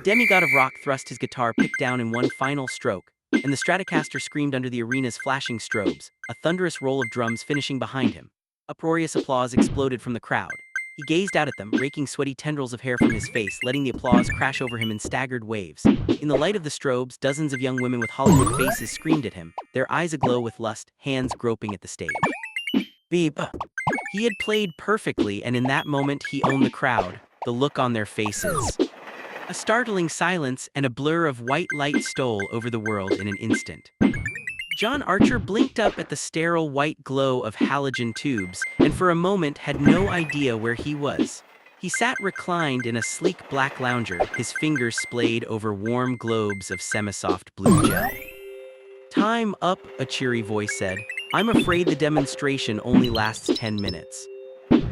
demigod of rock thrust his guitar pick down in one final stroke, and the Stratocaster screamed under the arena's flashing strobes, a thunderous roll of drums finishing behind him. Uproarious applause exploded from the crowd. He gazed out at them, raking sweaty tendrils of hair from his face, letting the applause crash over him in staggered waves. In the light of the strobes, dozens of young women with Hollywood faces screamed at him, their eyes aglow with lust, hands groping at the stage. Beep. He had played perfectly, and in that moment he owned the crowd, the look on their faces. A startling silence and a blur of white light stole over the world in an instant. John Archer blinked up at the sterile white glow of halogen tubes, and for a moment had no idea where he was. He sat reclined in a sleek black lounger, his fingers splayed over warm globes of semi-soft blue gel. "Time up," a cheery voice said. "I'm afraid the demonstration only lasts 10 minutes.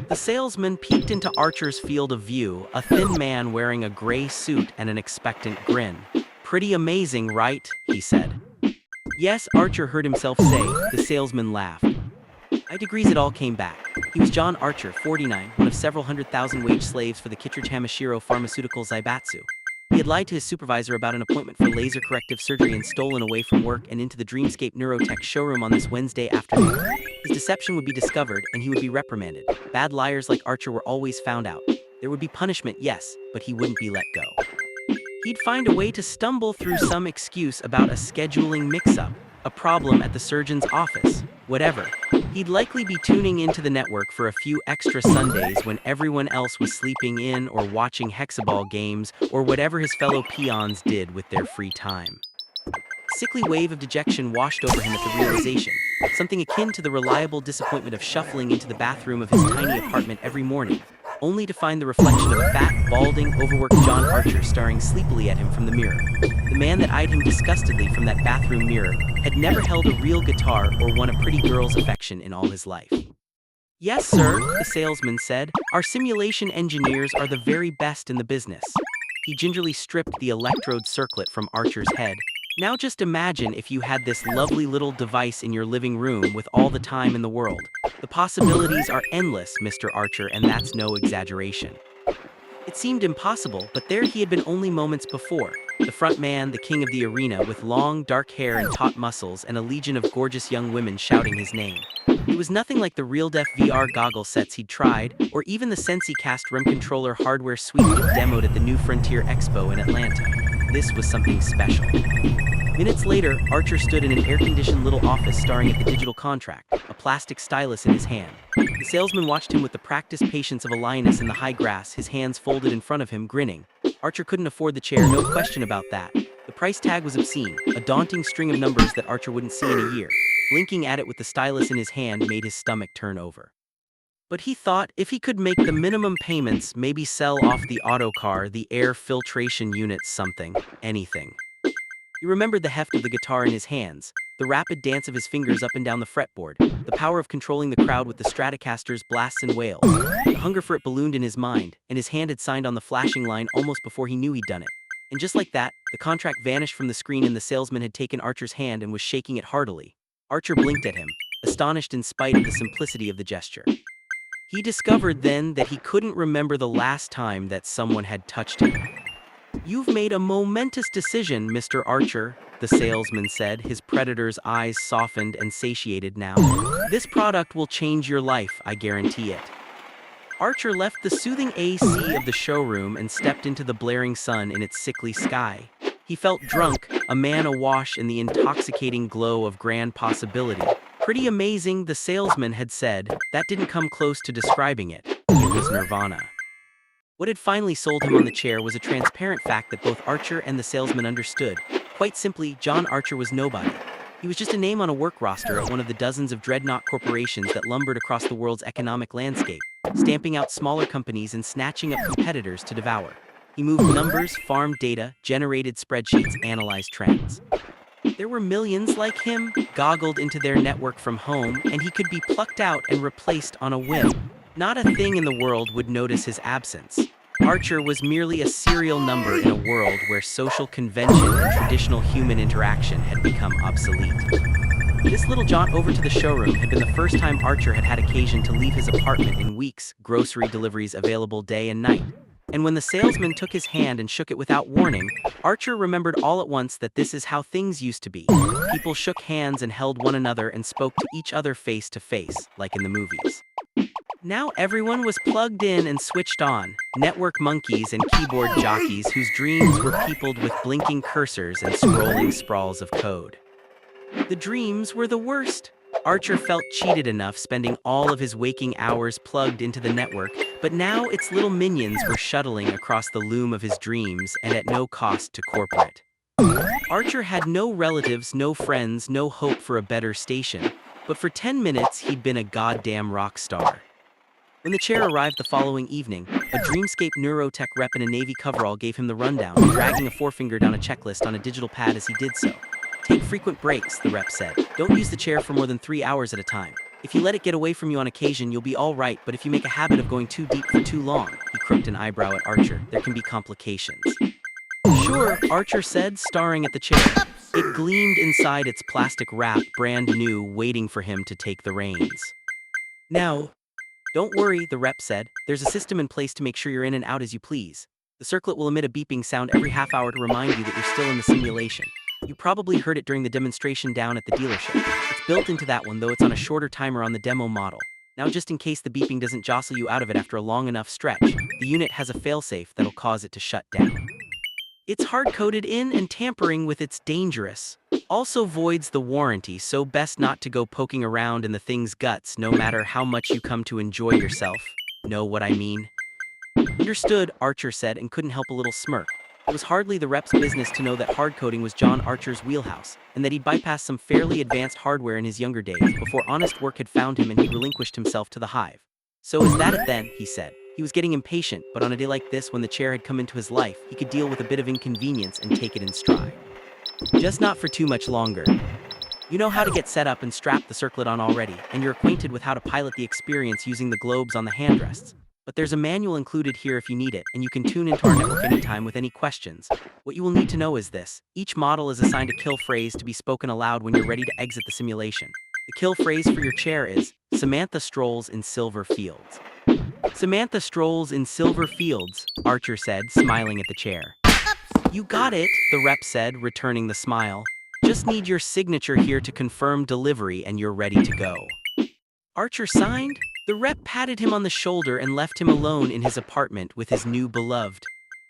The salesman peeked into Archer's field of view, a thin man wearing a gray suit and an expectant grin. "Pretty amazing, right?" he said. "Yes," Archer heard himself say. The salesman laughed. By degrees it all came back. He was John Archer, 49, one of several 100,000 wage slaves for the Kittredge Hamashiro Pharmaceutical Zaibatsu. He had lied to his supervisor about an appointment for laser corrective surgery and stolen away from work and into the Dreamscape Neurotech showroom on this Wednesday afternoon. His deception would be discovered, and he would be reprimanded. Bad liars like Archer were always found out. There would be punishment, yes, but he wouldn't be let go. He'd find a way to stumble through some excuse about a scheduling mix-up, a problem at the surgeon's office, whatever. He'd likely be tuning into the network for a few extra Sundays when everyone else was sleeping in or watching hexaball games or whatever his fellow peons did with their free time. A sickly wave of dejection washed over him at the realization, something akin to the reliable disappointment of shuffling into the bathroom of his tiny apartment every morning, only to find the reflection of a fat, balding, overworked John Archer staring sleepily at him from the mirror. The man that eyed him disgustedly from that bathroom mirror had never held a real guitar or won a pretty girl's affection in all his life. "Yes, sir," the salesman said. "Our simulation engineers are the very best in the business." He gingerly stripped the electrode circlet from Archer's head. "Now just imagine if you had this lovely little device in your living room with all the time in the world. The possibilities are endless, Mr. Archer, and that's no exaggeration." It seemed impossible, but there he had been only moments before. The front man, the king of the arena, with long, dark hair and taut muscles, and a legion of gorgeous young women shouting his name. It was nothing like the real-def VR goggle sets he'd tried, or even the SensiCast REM controller hardware suite he'd demoed at the New Frontier Expo in Atlanta. This was something special. Minutes later, Archer stood in an air-conditioned little office staring at the digital contract, a plastic stylus in his hand. The salesman watched him with the practiced patience of a lioness in the high grass, his hands folded in front of him, grinning. Archer couldn't afford the chair, no question about that. The price tag was obscene, a daunting string of numbers that Archer wouldn't see in a year. Blinking at it with the stylus in his hand made his stomach turn over. But he thought if he could make the minimum payments, maybe sell off the autocar, the air filtration units, something, anything. He remembered the heft of the guitar in his hands, the rapid dance of his fingers up and down the fretboard, the power of controlling the crowd with the Stratocaster's blasts and wails. The hunger for it ballooned in his mind, and his hand had signed on the flashing line almost before he knew he'd done it. And just like that, the contract vanished from the screen and the salesman had taken Archer's hand and was shaking it heartily. Archer blinked at him, astonished in spite of the simplicity of the gesture. He discovered then that he couldn't remember the last time that someone had touched him. "You've made a momentous decision, Mr. Archer," the salesman said, his predator's eyes softened and satiated now. "This product will change your life, I guarantee it." Archer left the soothing AC of the showroom and stepped into the blaring sun in its sickly sky. He felt drunk, a man awash in the intoxicating glow of grand possibility. "Pretty amazing," the salesman had said. That didn't come close to describing it. It was nirvana. What had finally sold him on the chair was a transparent fact that both Archer and the salesman understood. Quite simply, John Archer was nobody. He was just a name on a work roster at one of the dozens of dreadnought corporations that lumbered across the world's economic landscape, stamping out smaller companies and snatching up competitors to devour. He moved numbers, farmed data, generated spreadsheets, analyzed trends. There were millions like him, goggled into their network from home, and he could be plucked out and replaced on a whim. Not a thing in the world would notice his absence. Archer was merely a serial number in a world where social convention and traditional human interaction had become obsolete. This little jaunt over to the showroom had been the first time Archer had had occasion to leave his apartment in weeks, grocery deliveries available day and night. And when the salesman took his hand and shook it without warning, Archer remembered all at once that this is how things used to be. People shook hands and held one another and spoke to each other face to face, like in the movies. Now everyone was plugged in and switched on, network monkeys and keyboard jockeys whose dreams were peopled with blinking cursors and scrolling sprawls of code. The dreams were the worst. Archer felt cheated enough spending all of his waking hours plugged into the network, but now its little minions were shuttling across the loom of his dreams and at no cost to corporate. Archer had no relatives, no friends, no hope for a better station, but for 10 minutes he'd been a goddamn rock star. When the chair arrived the following evening, a Dreamscape neurotech rep in a Navy coverall gave him the rundown, dragging a forefinger down a checklist on a digital pad as he did so. Take frequent breaks, the rep said. Don't use the chair for more than 3 hours at a time. If you let it get away from you on occasion, you'll be all right, but if you make a habit of going too deep for too long, he crooked an eyebrow at Archer, there can be complications. Sure, Archer said, staring at the chair. It gleamed inside its plastic wrap, brand new, waiting for him to take the reins. Now, don't worry, the rep said. There's a system in place to make sure you're in and out as you please. The circlet will emit a beeping sound every half hour to remind you that you're still in the simulation. You probably heard it during the demonstration down at the dealership. It's built into that one, though it's on a shorter timer on the demo model. Now, just in case the beeping doesn't jostle you out of it after a long enough stretch, the unit has a failsafe that'll cause it to shut down. It's hard-coded in, and tampering with it's dangerous. Also voids the warranty, so best not to go poking around in the thing's guts no matter how much you come to enjoy yourself. Know what I mean? Understood, Archer said, and couldn't help a little smirk. It was hardly the rep's business to know that hard-coding was John Archer's wheelhouse, and that he'd bypassed some fairly advanced hardware in his younger days before honest work had found him and he relinquished himself to the hive. So is that it then, he said. He was getting impatient, but on a day like this when the chair had come into his life, he could deal with a bit of inconvenience and take it in stride. Just not for too much longer. You know how to get set up and strap the circlet on already, and you're acquainted with how to pilot the experience using the globes on the handrests. But there's a manual included here if you need it, and you can tune into our network anytime with any questions. What you will need to know is this. Each model is assigned a kill phrase to be spoken aloud when you're ready to exit the simulation. The kill phrase for your chair is, Samantha strolls in silver fields. Samantha strolls in silver fields, Archer said, smiling at the chair. You got it, the rep said, returning the smile. Just need your signature here to confirm delivery and you're ready to go. Archer signed. The rep patted him on the shoulder and left him alone in his apartment with his new beloved.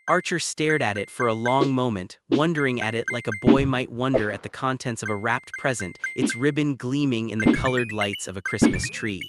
Archer stared at it for a long moment, wondering at it like a boy might wonder at the contents of a wrapped present, its ribbon gleaming in the colored lights of a Christmas tree.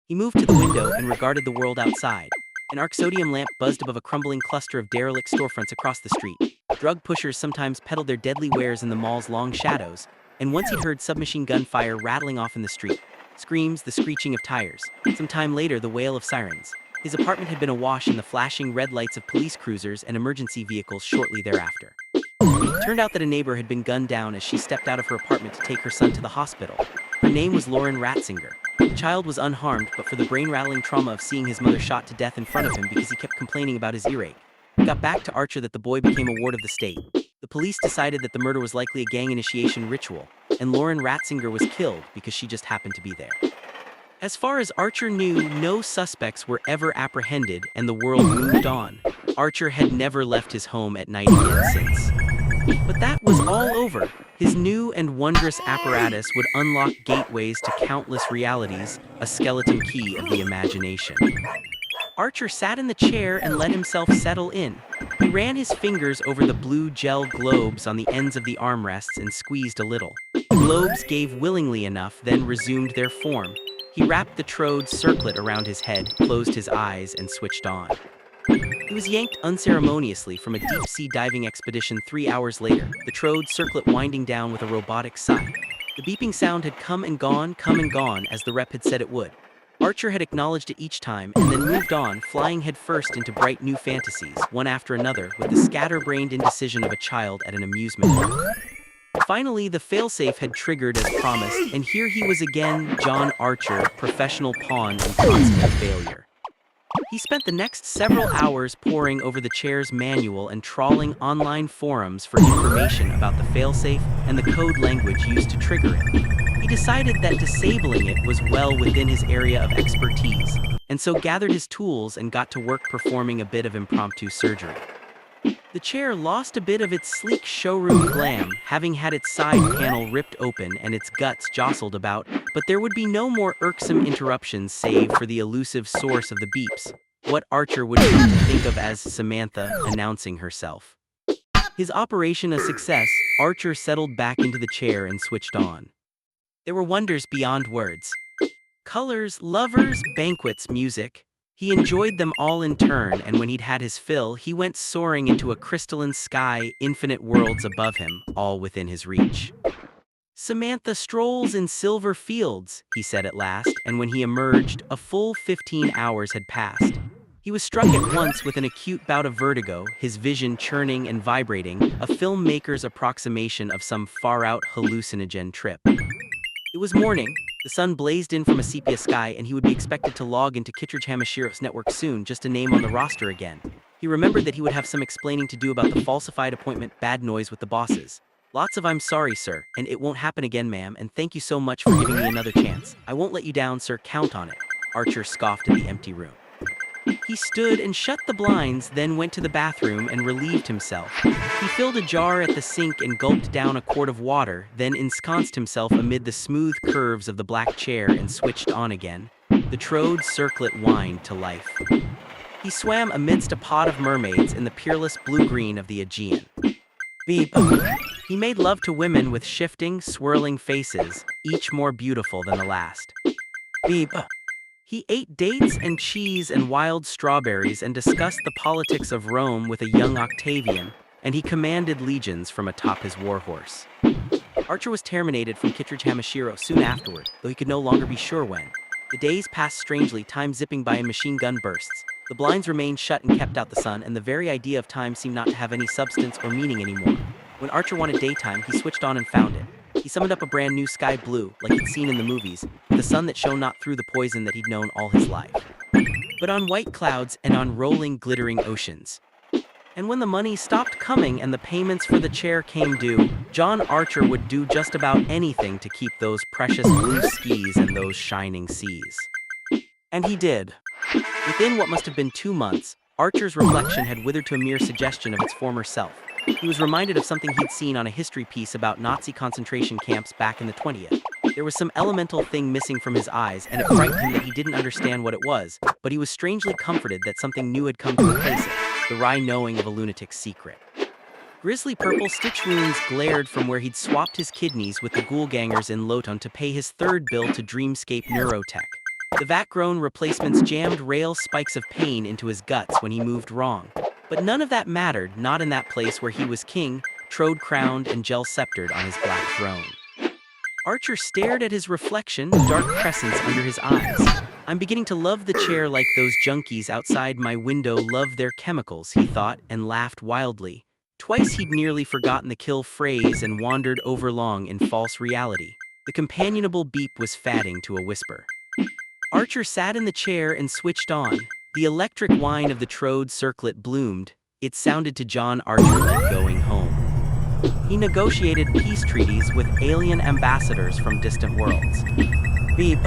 He moved to the window and regarded the world outside. An arc sodium lamp buzzed above a crumbling cluster of derelict storefronts across the street. Drug pushers sometimes peddled their deadly wares in the mall's long shadows, and once he'd heard submachine gun fire rattling off in the street. Screams, the screeching of tires. Some time later, the wail of sirens. His apartment had been awash in the flashing red lights of police cruisers and emergency vehicles shortly thereafter. It turned out that a neighbor had been gunned down as she stepped out of her apartment to take her son to the hospital. Her name was Lauren Ratzinger. The child was unharmed, but for the brain-rattling trauma of seeing his mother shot to death in front of him because he kept complaining about his earache. It got back to Archer that the boy became a ward of the state. The police decided that the murder was likely a gang initiation ritual, and Lauren Ratzinger was killed because she just happened to be there. As far as Archer knew, no suspects were ever apprehended, and the world moved on. Archer had never left his home at night again since. But that was all over. His new and wondrous apparatus would unlock gateways to countless realities, a skeleton key of the imagination. Archer sat in the chair and let himself settle in. He ran his fingers over the blue gel globes on the ends of the armrests and squeezed a little. The globes gave willingly enough, then resumed their form. He wrapped the Trode circlet around his head, closed his eyes, and switched on. He was yanked unceremoniously from a deep-sea diving expedition 3 hours later, the Trode circlet winding down with a robotic sigh. The beeping sound had come and gone, as the rep had said it would. Archer had acknowledged it each time, and then moved on, flying headfirst into bright new fantasies, one after another, with the scatterbrained indecision of a child at an amusement park. Finally, the failsafe had triggered as promised, and here he was again, John Archer, professional pawn and constant failure. He spent the next several hours poring over the chair's manual and trawling online forums for information about the failsafe and the code language used to trigger it. He decided that disabling it was well within his area of expertise, and so gathered his tools and got to work performing a bit of impromptu surgery. The chair lost a bit of its sleek showroom glam, having had its side panel ripped open and its guts jostled about, but there would be no more irksome interruptions save for the elusive source of the beeps, what Archer would come to think of as Samantha announcing herself. His operation a success, Archer settled back into the chair and switched on. There were wonders beyond words. Colors, lovers, banquets, music. He enjoyed them all in turn, and when he'd had his fill, he went soaring into a crystalline sky, infinite worlds above him, all within his reach. Samantha strolls in silver fields, he said at last, and when he emerged, a full 15 hours had passed. He was struck at once with an acute bout of vertigo, his vision churning and vibrating, a filmmaker's approximation of some far-out hallucinogen trip. It was morning, the sun blazed in from a sepia sky, and he would be expected to log into Kittredge Hamashiro's network soon, just a name on the roster again. He remembered that he would have some explaining to do about the falsified appointment, bad noise with the bosses. Lots of "I'm sorry, sir, and it won't happen again, ma'am, and thank you so much for giving me another chance. I won't let you down, sir, count on it," Archer scoffed at the empty room. He stood and shut the blinds, then went to the bathroom and relieved himself. He filled a jar at the sink and gulped down a quart of water, then ensconced himself amid the smooth curves of the black chair and switched on again. The Trode circlet whined to life. He swam amidst a pod of mermaids in the peerless blue-green of the Aegean. Beep. He made love to women with shifting, swirling faces, each more beautiful than the last. Beep. He ate dates and cheese and wild strawberries and discussed the politics of Rome with a young Octavian, and he commanded legions from atop his warhorse. Archer was terminated from Kittredge Hamashiro soon afterward, though he could no longer be sure when. The days passed strangely, time zipping by in machine gun bursts. The blinds remained shut and kept out the sun, and the very idea of time seemed not to have any substance or meaning anymore. When Archer wanted daytime, he switched on and found it. He summoned up a brand new sky blue, like he'd seen in the movies, with a sun that shone not through the poison that he'd known all his life, but on white clouds and on rolling, glittering oceans. And when the money stopped coming and the payments for the chair came due, John Archer would do just about anything to keep those precious blue skis and those shining seas. And he did. Within what must have been 2 months, Archer's reflection had withered to a mere suggestion of its former self. He was reminded of something he'd seen on a history piece about Nazi concentration camps back in the 20th. There was some elemental thing missing from his eyes, and it frightened him that he didn't understand what it was, but he was strangely comforted that something new had come to replace it, the wry knowing of a lunatic's secret. Grisly purple stitch wounds glared from where he'd swapped his kidneys with the ghoulgangers in Loton to pay his third bill to Dreamscape Neurotech. The vat-grown replacements jammed rail spikes of pain into his guts when he moved wrong. But none of that mattered, not in that place where he was king, Trode-crowned and gel-sceptered on his black throne. Archer stared at his reflection, dark crescents under his eyes. I'm beginning to love the chair like those junkies outside my window love their chemicals, he thought, and laughed wildly. Twice he'd nearly forgotten the kill phrase and wandered overlong in false reality. The companionable beep was fatting to a whisper. Archer sat in the chair and switched on. The electric whine of the Trode circlet bloomed. It sounded to John Archer like going home. He negotiated peace treaties with alien ambassadors from distant worlds. Beep.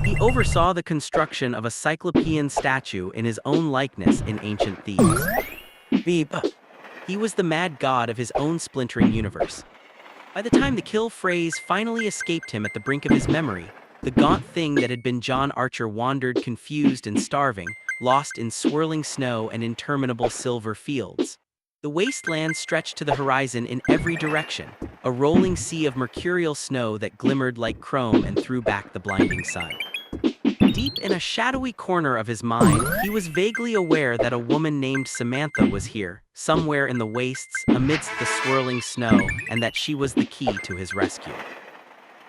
He oversaw the construction of a Cyclopean statue in his own likeness in ancient Thebes. Beep. He was the mad god of his own splintering universe. By the time the kill phrase finally escaped him at the brink of his memory, the gaunt thing that had been John Archer wandered confused and starving, lost in swirling snow and interminable silver fields. The wasteland stretched to the horizon in every direction, a rolling sea of mercurial snow that glimmered like chrome and threw back the blinding sun. Deep in a shadowy corner of his mind, he was vaguely aware that a woman named Samantha was here, somewhere in the wastes, amidst the swirling snow, and that she was the key to his rescue.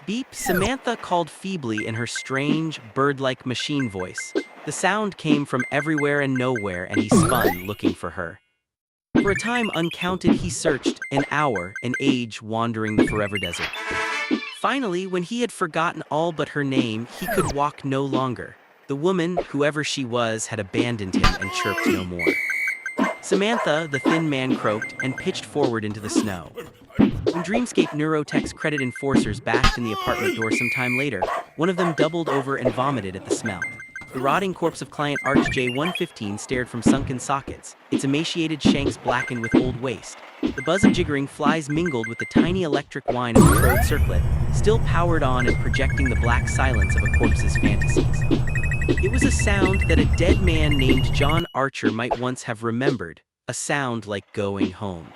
Beep, Samantha called feebly in her strange, bird-like machine voice. The sound came from everywhere and nowhere, and he spun, looking for her. For a time uncounted he searched, an hour, an age, wandering the forever desert. Finally, when he had forgotten all but her name, he could walk no longer. The woman, whoever she was, had abandoned him and chirped no more. Samantha, the thin man croaked, and pitched forward into the snow. When Dreamscape Neurotech's credit enforcers bashed in the apartment door some time later, one of them doubled over and vomited at the smell. The rotting corpse of client Arch J115 stared from sunken sockets, its emaciated shanks blackened with old waste. The buzz of jiggering flies mingled with the tiny electric whine of the crowed circlet, still powered on and projecting the black silence of a corpse's fantasies. It was a sound that a dead man named John Archer might once have remembered, a sound like going home.